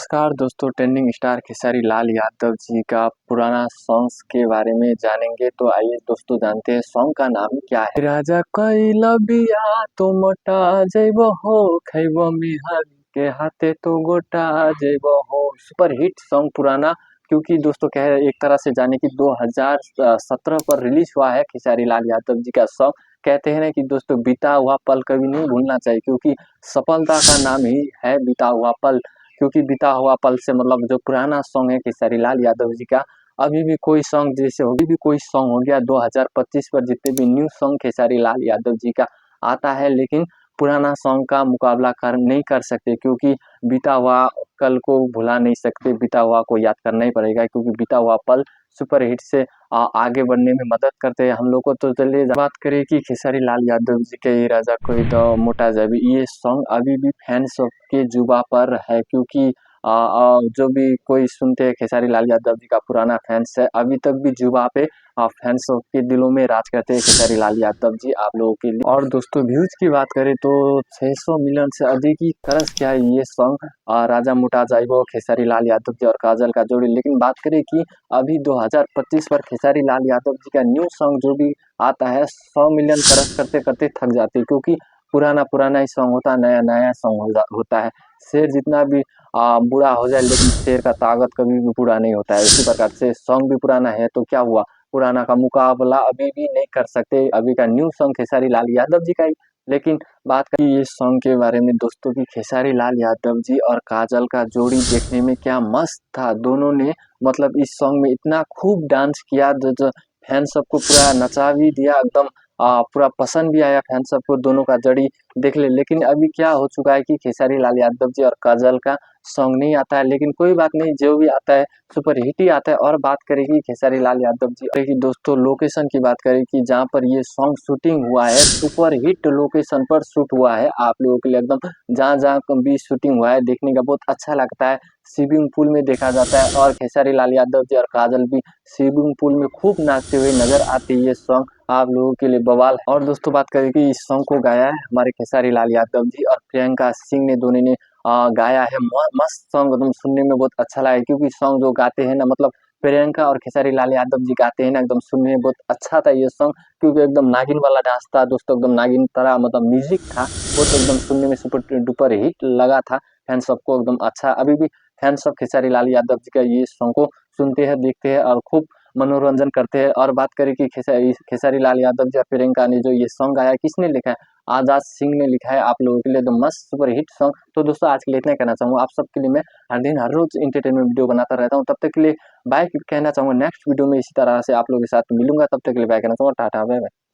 नमस्कार दोस्तों, trending star Khesari Lal Yadav ji का पुराना सॉन्ग्स के बारे में जानेंगे। तो आइए दोस्तों जानते हैं सॉन्ग का नाम क्या है। राजा कइला बिया तो मोटा जइबो हो, खइबो मिहर के हाथे तो गोटा जइबो हो। सुपर हिट सॉन्ग पुराना, क्योंकि दोस्तों कह एक तरह से जाने की 2017 पर रिलीज हुआ है खेसारी लाल यादव जी का सॉन्ग। कहते हैं ना कि दोस्तों बीता हुआ पल कभी नहीं भूलना चाहिए, क्योंकि सफलता का नाम ही है बीता हुआ पल। क्योंकि बीता हुआ पल से मतलब जो पुराना सॉन्ग है खेसारी लाल यादव जी का, अभी भी कोई सॉन्ग जैसे होगी भी कोई सॉन्ग हो गया 2025 पर जितने भी न्यू सॉन्ग खेसारी लाल यादव जी का आता है, लेकिन पुराना सॉन्ग का मुकाबला नहीं कर सकते, क्योंकि बीता हुआ कल को भुला नहीं सकते, बीता हुआ को याद करना ही पड़ेगा, क्योंकि बीता हुआ पल सुपर हिट से आगे बढ़ने में मदद करते हैं हम लोग को। तो चलिए बात करें कि खेसारी लाल यादव जी के ये राजा कोई तो मोटा जाबी, ये सॉन्ग अभी भी फैंस के जुबा पर है, क्योंकि जो भी कोई सुनते हैं खेसारी लाल यादव जी का पुराना फैंस है, अभी तक भी जुबा पे फैंस के दिलों में राज करते हैं खेसारी लाल यादव जी आप लोगों के लिए। और दोस्तों व्यूज की बात करें तो 600 मिलियन से अधिक ही तरस क्या है ये सॉन्ग राजा मोटा जाइबो खेसारी लाल यादव जी और काजल का जोड़ी। लेकिन बात करें कि अभी 2025 पर खेसारी लाल यादव जी का न्यू सॉन्ग जो भी आता है 100 मिलियन तरस करते करते थक जाते हैं, क्योंकि पुराना पुराना ही सॉन्ग होता है, नया नया सॉन्ग होता है। शेर जितना भी बूढ़ा हो जाए, लेकिन शेर का ताकत कभी भी पूरा नहीं होता है। इसी प्रकार से सॉन्ग भी पुराना है तो क्या हुआ, पुराना का मुकाबला अभी भी नहीं कर सकते। अभी का न्यू सॉन्ग खेसारी लाल यादव जी का ही। लेकिन बात करें ये सॉन्ग के बारे में दोस्तों की, खेसारी लाल यादव जी और काजल का जोड़ी देखने में क्या मस्त था। दोनों ने मतलब इस सॉन्ग में इतना खूब डांस किया, जो फैन सबको पूरा नचा भी दिया एकदम। पूरा पसंद भी आया फैन सबको, दोनों का जोड़ी देख ले। लेकिन अभी क्या हो चुका है कि खेसारी लाल यादव जी और काजल का सॉन्ग नहीं आता है, लेकिन कोई बात नहीं, जो भी आता है सुपर हिट ही आता है। और बात करेगी खेसारी लाल यादव जी की दोस्तों लोकेशन की बात करें कि जहाँ पर ये सॉन्ग शूटिंग हुआ है, सुपर हिट लोकेशन पर शूट हुआ है आप लोगों के लिए एकदम। जहाँ जहाँ भी शूटिंग हुआ है देखने का बहुत अच्छा लगता है। स्विमिंग पूल में देखा जाता है और खेसारी लाल यादव जी और काजल भी स्विमिंग पूल में खूब नाचते हुए नजर आते हैं। ये सॉन्ग आप लोगों के लिए बवाल है। और दोस्तों बात करें कि इस सॉन्ग को गाया है हमारे खेसारी लाल यादव जी और प्रियंका सिंह ने, दोनों ने गाया है। मस्त सॉन्ग एकदम सुनने में बहुत अच्छा लगा, क्योंकि सॉन्ग जो गाते हैं ना, मतलब प्रियंका और खेसारी लाल यादव जी गाते हैं ना, एकदम सुनने में बहुत अच्छा था ये सॉन्ग। क्योंकि एकदम नागिन वाला डांस था दोस्तों, एकदम नागिन तरह मतलब म्यूजिक था वो, तो एकदम सुनने में सुपर डुपर हिट लगा था। फैन सबको एकदम अच्छा, अभी भी फैन सब खेसारी लाल यादव जी का ये सॉन्ग को सुनते हैं, देखते हैं और खूब मनोरंजन करते हैं। और बात करें कि खेसारी लाल यादव जी और प्रियंका ने जो ये सॉन्ग गाया, किसने लिखा है, आजाद सिंह ने लिखा है आप लोगों के लिए, एकदम मस्त सुपर हिट सॉन्ग। तो दोस्तों आज के लिए इतना ही कहना चाहूँगा। आप सबके लिए मैं हर दिन हर रोज इंटरटेनमेंट वीडियो बनाता रहता हूँ। तब तक के लिए बाय कहना चाहूँगा। नेक्स्ट वीडियो में इसी तरह से आप लोगों के साथ मिलूंगा, तब तक के लिए बाय कहना चाहूँगा। Tata bye bye.